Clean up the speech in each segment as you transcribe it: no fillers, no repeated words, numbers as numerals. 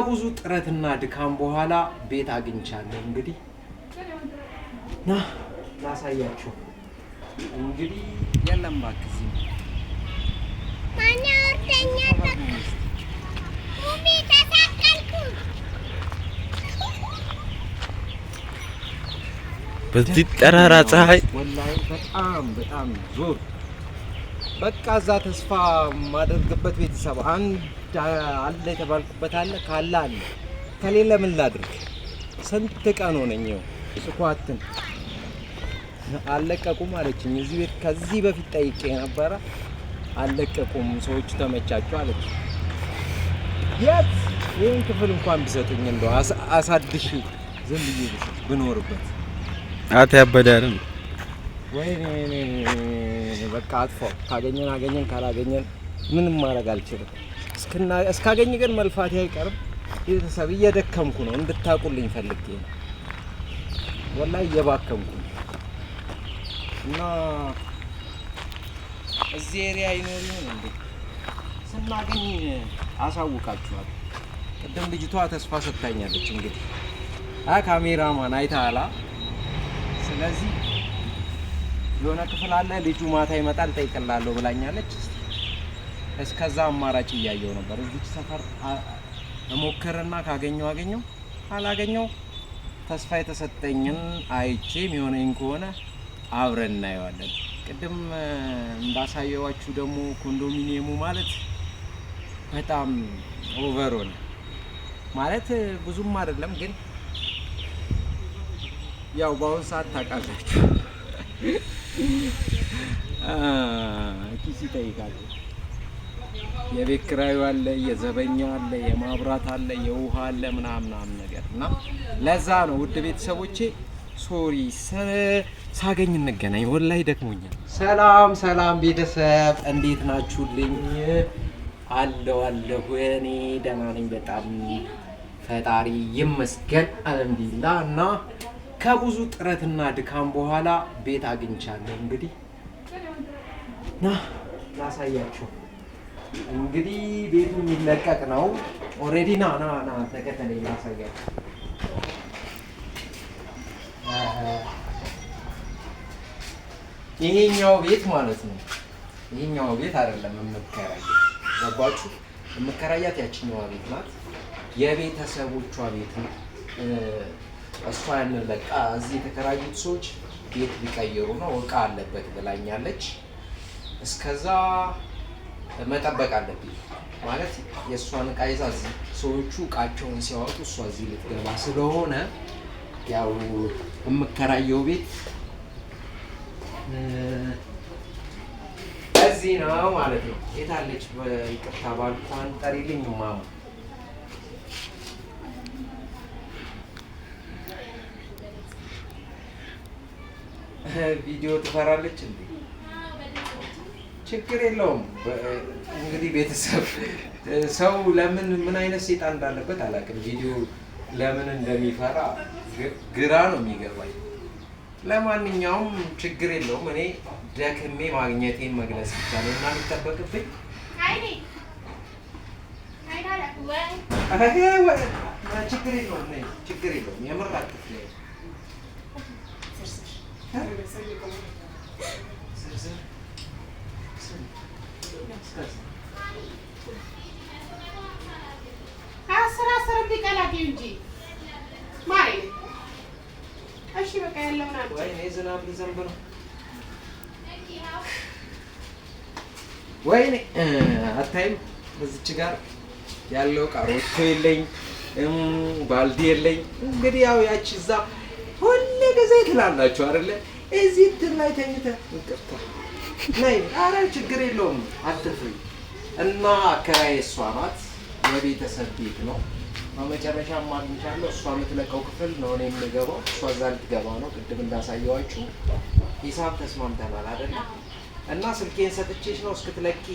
ከብዙ ጥረትና ድካም በኋላ ቤት አግኝቻለሁ። እንግዲህ ላሳያችሁ። እንግዲህ የለም እባክህ እዚህ ማን ያወርደኛል? ሙሚ ተሳቀልኩ። በዚህ ጠራራ ፀሐይ ወላሂ በጣም ዞር በቃ እዛ ተስፋ ማደርግበት ቤተሰብ አንድ አለ የተባልኩበት አለ ካለ ከሌለ ምን ላድርግ? ስንት ቀን ሆነኝ ስኳትን አለቀቁም አለችኝ። እዚህ ቤት ከዚህ በፊት ጠይቄ ነበረ አለቀቁም፣ ሰዎቹ ተመቻቸው አለች። የት ይህን ክፍል እንኳን ቢሰጡኝ እንደው አሳድሽ ዝም ብዬ ብኖርበት አታ ያበዳልን ወይኔ በቃ አጥፋው። ካገኘን አገኘን፣ ካላገኘን ምንም ማድረግ አልችልም። እስካገኝ ግን መልፋቴ አይቀርም። ቤተሰብ እየደከምኩ ነው እንድታቁልኝ ፈልጌ ነው። ወላሂ እየባከምኩ ነው። እና እዚህ ኤሪያ ይኖር ይሆን እንዴ? ስናገኝ አሳውቃችኋለሁ። ቅድም ልጅቷ ተስፋ ሰጥታኛለች። እንግዲህ ካሜራማን አይተሃል። ስለዚህ የሆነ ክፍል አለ ልጁ ማታ ይመጣል ጠይቅላለሁ ብላኛለች። እስከዛ አማራጭ እያየው ነበር። እዚህ ሰፈር እሞክርና ካገኘው አገኘው፣ አላገኘው ተስፋ የተሰጠኝን አይቼ የሚሆነኝ ከሆነ አብረን እናየዋለን። ቅድም እንዳሳየዋችሁ ደግሞ ኮንዶሚኒየሙ ማለት በጣም ኦቨር ሆነ ማለት ብዙም አይደለም፣ ግን ያው በአሁን ሰዓት ታውቃላችሁ ኪስ ይጠይቃል። የቤት ኪራዩ አለ፣ የዘበኛ አለ፣ የማብራት አለ፣ የውሃ አለ ምናምን ነገር እና ለዛ ነው ውድ ቤተሰቦቼ ሶሪ ሳገኝ እንገናኝ። ወላሂ ደክሞኛል። ሰላም ቤተሰብ እንዴት ናችሁልኝ? አለሁ እኔ ደህና ነኝ በጣም ፈጣሪ ይመስገን አልሐምዱሊላህ። እና ከብዙ ጥረትና ድካም በኋላ ቤት አግኝቻለሁ። እንግዲህ ላሳያችሁ። እንግዲህ ቤቱ የሚለቀቅ ነው ኦልሬዲ። ና ተከተለኝ ላሳያችሁ። ይሄኛው ቤት ማለት ነው። ይሄኛው ቤት አይደለም የምከራየው፣ ገባችሁ? የምከራያት ያችኛዋ ቤት ናት። የቤተሰቦቿ ቤት ነው። እሷ ያንን በቃ እዚህ የተከራዩት ሰዎች ቤት ሊቀይሩ ነው፣ እቃ አለበት ብላኛለች። እስከዛ መጠበቅ አለብኝ ማለት የእሷን እቃ ይዛ እዚህ ሰዎቹ እቃቸውን ሲያወጡ እሷ እዚህ ልትገባ ስለሆነ ያው የምከራየው ቤት እዚህ ነው ማለት ነው። የታለች በይቅርታ ባልኳን ጠሪልኝ ማማ። ቪዲዮ ትፈራለች እንዴ? ችግር የለውም። እንግዲህ ቤተሰብ ሰው ለምን ምን አይነት ሴጣን እንዳለበት አላውቅም። ቪዲዮ ለምን እንደሚፈራ ግራ ነው የሚገባኝ። ለማንኛውም ችግር የለውም። እኔ ደክሜ ማግኘቴን መግለጽ ብቻ ነው እና የሚጠበቅብኝ። ችግር የለውም። የምር አትፍሬ አስር እንዲቀላቅዩ እንጂ ማይ እሺ በቃ ያለውን አለ ወይ ዝናብ ሊዘንብ ነው። ወይኔ አታይም? እዚች ጋር ያለው ዕቃ ሮቶ የለኝ፣ ባልዲ የለኝ። እንግዲህ ያው ያቺ እዛ ሁሌ ጊዜ ትላላችሁ አይደለ? እዚህ እንትን ላይ ተኝተህ እንቅርታ ነይ። ኧረ ችግር የለውም አትፍሪ። እና አከራዬ እሷ ናት። የቤተሰብ ቤት ነው። በመጨረሻም አግኝቻለሁ። እሷ የምትለቀው ክፍል ነው እኔ የምገባው። እሷ እዛ ልትገባ ነው። ቅድም እንዳሳየዋችሁ ሂሳብ ተስማምተናል አይደለ? እና ስልኬን ሰጥቼሽ ነው እስክትለቂ።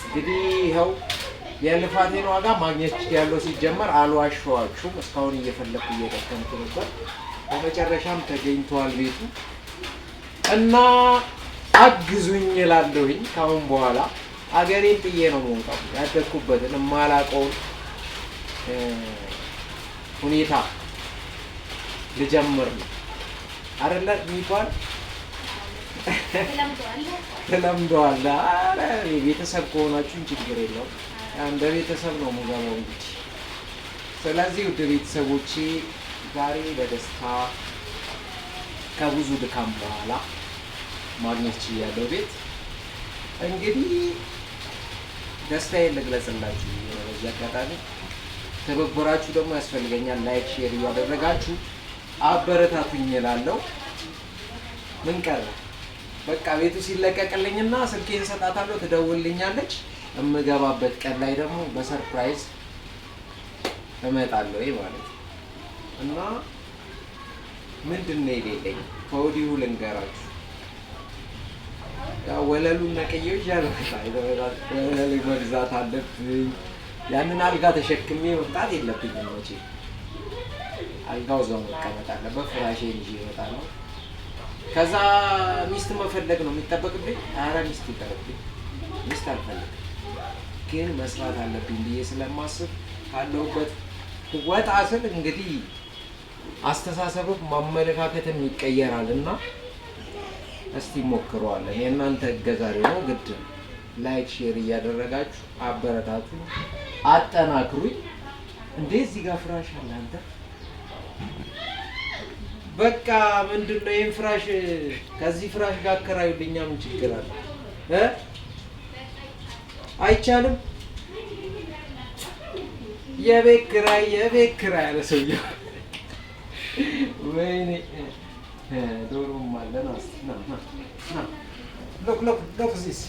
እንግዲህ ይኸው የልፋቴን ዋጋ ማግኘት ያለው ሲጀመር አልዋሸኋችሁም። እስካሁን እየፈለኩ እየደከምኩ ነበር። በመጨረሻም ተገኝቷል ቤቱ እና አግዙኝ እላለሁኝ። ካሁን በኋላ አገሬን ጥዬ ነው የምወጣው። ያደግኩበትን የማላውቀውን ሁኔታ ልጀምር ነው አይደለ የሚባል ተለምደዋል። ኧረ ቤተሰብ ከሆናችሁን ችግር የለውም። እንደ ቤተሰብ ነው የምገባው እንግዲህ። ስለዚህ ውድ ቤተሰቦቼ ዛሬ በደስታ ከብዙ ድካም በኋላ ማግኘት ችያለሁ ቤት። እንግዲህ ደስታዬን ልግለጽላችሁ በዚህ አጋጣሚ። ትብብራችሁ ደግሞ ያስፈልገኛል። ላይክ ሼር እያደረጋችሁ አበረታቱኝ እላለሁ። ምን ቀረ በቃ ቤቱ ሲለቀቅልኝና ስልኬን ሰጣታለሁ፣ ትደውልልኛለች። የምገባበት ቀን ላይ ደግሞ በሰርፕራይዝ እመጣለሁ ማለት ነው። እና ምንድን ነው የሌለኝ ከወዲሁ ልንገራችሁ። ያው ወለሉን ነቅዬው ይዣለሁ። ወለል መግዛት አለብኝ። ያንን አልጋ ተሸክሜ መምጣት የለብኝም መቼ። አልጋው እዛው መቀመጥ አለበት። ፍራሼን ይዤ እመጣለሁ። ከዛ ሚስት መፈለግ ነው የሚጠበቅብኝ። ኧረ ሚስት ይቀርብኝ፣ ሚስት አልፈልግም። ግን መስራት አለብኝ ብዬ ስለማስብ ካለሁበት ወጣ ስል እንግዲህ አስተሳሰብም ማመለካከትም ይቀየራል እና እስቲ ሞክረዋለን። የእናንተ እገዛ ደግሞ ግድ ነው። ላይክ ሼር እያደረጋችሁ አበረታቱ፣ አጠናክሩኝ። እንዴ እዚህ ጋር ፍራሽ አለ አንተ። በቃ ምንድነው ይሄን ፍራሽ ከዚህ ፍራሽ ጋር አከራዩልኛ። ምን ችግር አለ? አይቻልም? የቤት ኪራይ አለ ሰውዬው። ወይኔ ዶሮም አለ። ና ሎክ ዚስ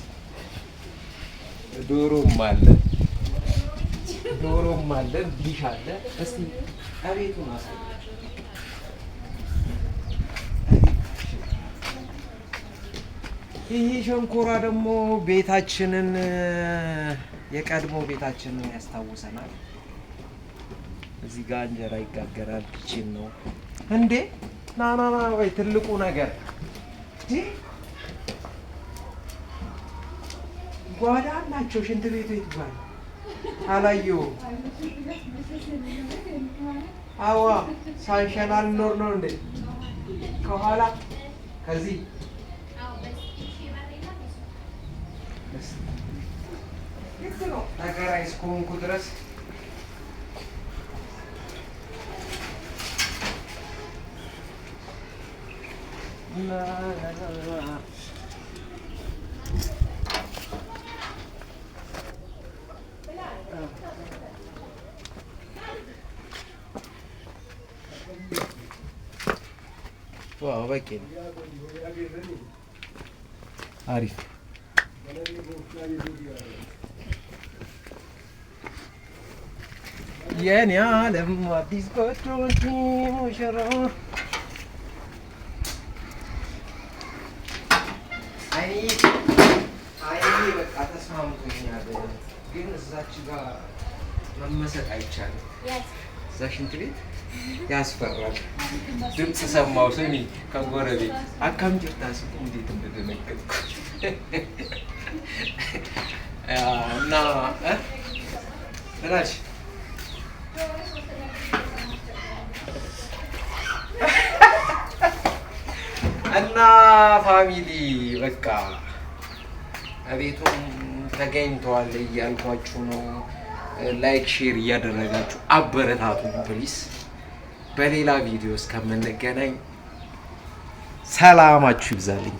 ዶሮም አለ፣ ዲሽ አለ። እስቲ አቤቱን አሳይ። ይህ ሸንኮራ ደግሞ ቤታችንን የቀድሞ ቤታችንን ያስታውሰናል። እዚህ ጋር እንጀራ ይጋገራል። ኪችን ነው እንዴ? ና ወይ ትልቁ ነገር ጓዳ አላቸው። ሽንት ቤቱ ይትባል አላየሁም። አዋ ሳንሸናል ኖር ነው እንዴ? ከኋላ ከዚህ ተከራይ እስከሆንኩ ድረስ በቂ ነው። አሪፍ የኔ ዓለም አዲስ ጎጆ ሙሽራ። አይ በቃ ተስማምቶኛል። ግን እዛች ጋር መመሰጥ አይቻልም። እዛ ሽንት ቤት ያስፈራል። ድምፅ ሰማሁ። ስሚ ከጎረቤት አካም ጭርታ ስቁ እንዴት እንደደነገጥኩ እና እላሽ እና ፋሚሊ በቃ ቤቱም ተገኝተዋል እያልኳችሁ ነው። ላይክ ሼር እያደረጋችሁ አበረታቱኝ ፕሊስ። በሌላ ቪዲዮ እስከምንገናኝ ሰላማችሁ ይብዛልኝ።